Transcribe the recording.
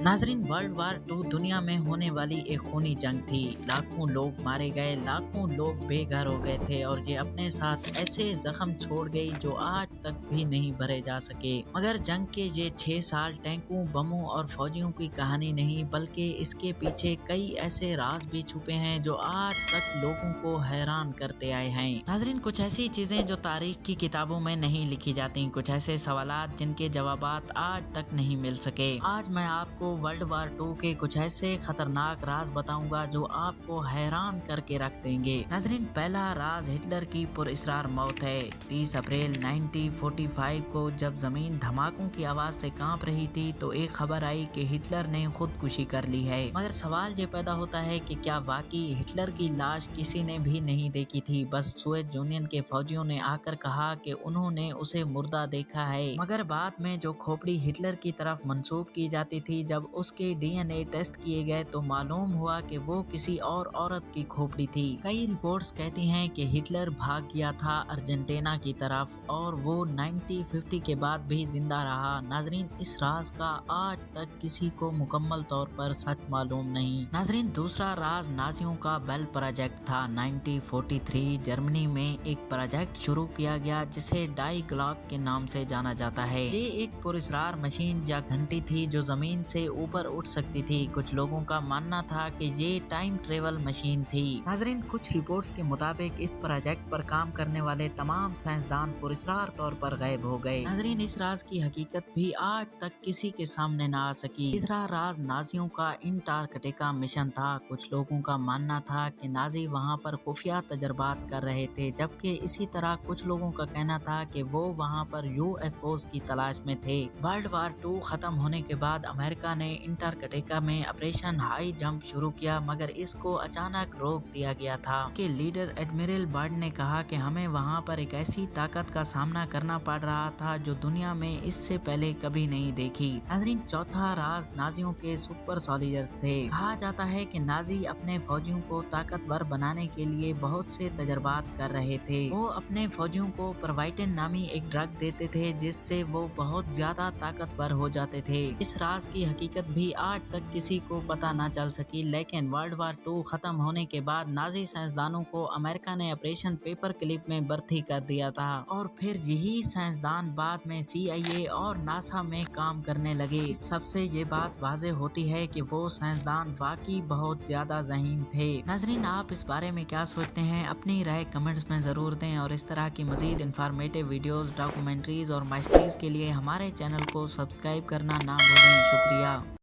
नाजरीन, world war to दुनिया में होने वाली एक खूनी जंग थी। लाखों लोग मारे गए, लाखों लोग बेघर हो गए थे और ये अपने साथ ऐसे जख्म छोड़ गई जो आज तक भी नहीं भरे जा सके। मगर जंग के ये 6 साल टैंकों, बमों और फौजियों की कहानी नहीं, बल्कि इसके पीछे कई ऐसे राज भी छुपे हैं जो आज तक लोगों को हैरान करते आए हैं। नाजरीन, कुछ ऐसी चीजें जो तारीख की किताबों में नहीं लिखी जाती, कुछ ऐसे सवालात जिनके जवाबात आज तक नहीं मिल सके। आज मैं आपको वर्ल्ड वार टू के कुछ ऐसे खतरनाक राज बताऊंगा जो आपको हैरान करके रख देंगे। नाजरीन, पहला राज हिटलर की पुरअसरार मौत है। 30 अप्रैल 1945 को जब जमीन धमाकों की आवाज से कांप रही थी तो एक खबर आई कि हिटलर ने खुदकुशी कर ली है। मगर सवाल ये पैदा होता है कि क्या वाकई हिटलर की लाश किसी ने भी नहीं देखी थी? बस सोवियत यूनियन के फौजियों ने आकर कहा कि उन्होंने उसे मुर्दा देखा है। मगर बाद में जो खोपड़ी हिटलर की तरफ मंसूब की जाती थी, जब उसके डीएनए टेस्ट किए गए तो मालूम हुआ कि वो किसी और औरत की खोपड़ी थी। कई रिपोर्ट्स कहती हैं कि हिटलर भाग गया था अर्जेंटीना की तरफ और वो 1950 के बाद भी जिंदा रहा। नाजरीन, इस राज का आज तक किसी को मुकम्मल तौर पर सच मालूम नहीं। नाजरीन, दूसरा राज नाजियों का बेल प्रोजेक्ट था। 1943 जर्मनी में एक प्रोजेक्ट शुरू किया गया जिसे डाई ग्लॉक के नाम से जाना जाता है। ये एक पुरस्कार मशीन या घंटी थी जो जमीन से ऊपर उठ सकती थी। कुछ लोगों का मानना था कि ये टाइम ट्रेवल मशीन थी। नाजरीन, कुछ रिपोर्ट्स के मुताबिक इस प्रोजेक्ट पर काम करने वाले तमाम साइंसदान पुरस्कार तौर पर गायब हो गए। नाजरीन, इस राज की हकीकत भी आज तक किसी के सामने न आ सकी। तीसरा राज नाजियों का अंटार्कटिका मिशन था। कुछ लोगों का मानना था कि नाजी वहां पर खुफिया तजर्बात कर रहे थे, जबकि इसी तरह कुछ लोगों का कहना था कि वो वहां पर यूएफओस की तलाश में थे। वर्ल्ड वार टू खत्म होने के बाद अमेरिका ने अंटार्कटिका में ऑपरेशन हाई जंप शुरू किया, मगर इसको अचानक रोक दिया गया था कि लीडर एडमिरल बर्ड ने कहा कि हमें वहां पर एक ऐसी ताकत का सामना करना पड़ रहा था जो दुनिया में इससे पहले कभी नहीं देखी। नाज़रीन, चौथा राज नाजियों के सुपर सोल्जर थे। कहा जाता है कि नाजी अपने फौजियों को ताकतवर बनाने के लिए बहुत से तजर्बात कर रहे थे। वो अपने फौजियों को परवाइटिन नामी एक ड्रग देते थे जिससे वो बहुत ज्यादा ताकतवर हो जाते थे। इस राज की हकीकत भी आज तक किसी को पता न चल सकी, लेकिन वर्ल्ड वार टू खत्म होने के बाद नाजी साइंसदानों को अमेरिका ने ऑपरेशन पेपर क्लिप में भर्ती कर दिया था और फिर यही साइंसदान बाद में CIA और नासा में काम करने लगे। इस सबसे ये बात वाज़ेह होती है कि वो साइंसदान वाकई बहुत ज्यादा ज़हीन थे। नाजरीन, आप इस बारे में क्या सोचते हैं? अपनी राय कमेंट्स में जरूर दें और इस तरह की मजीद इंफॉर्मेटिव वीडियोस, डॉक्यूमेंट्रीज और माइस्ट्रीज के लिए हमारे चैनल को सब्सक्राइब करना ना भूलें। शुक्रिया।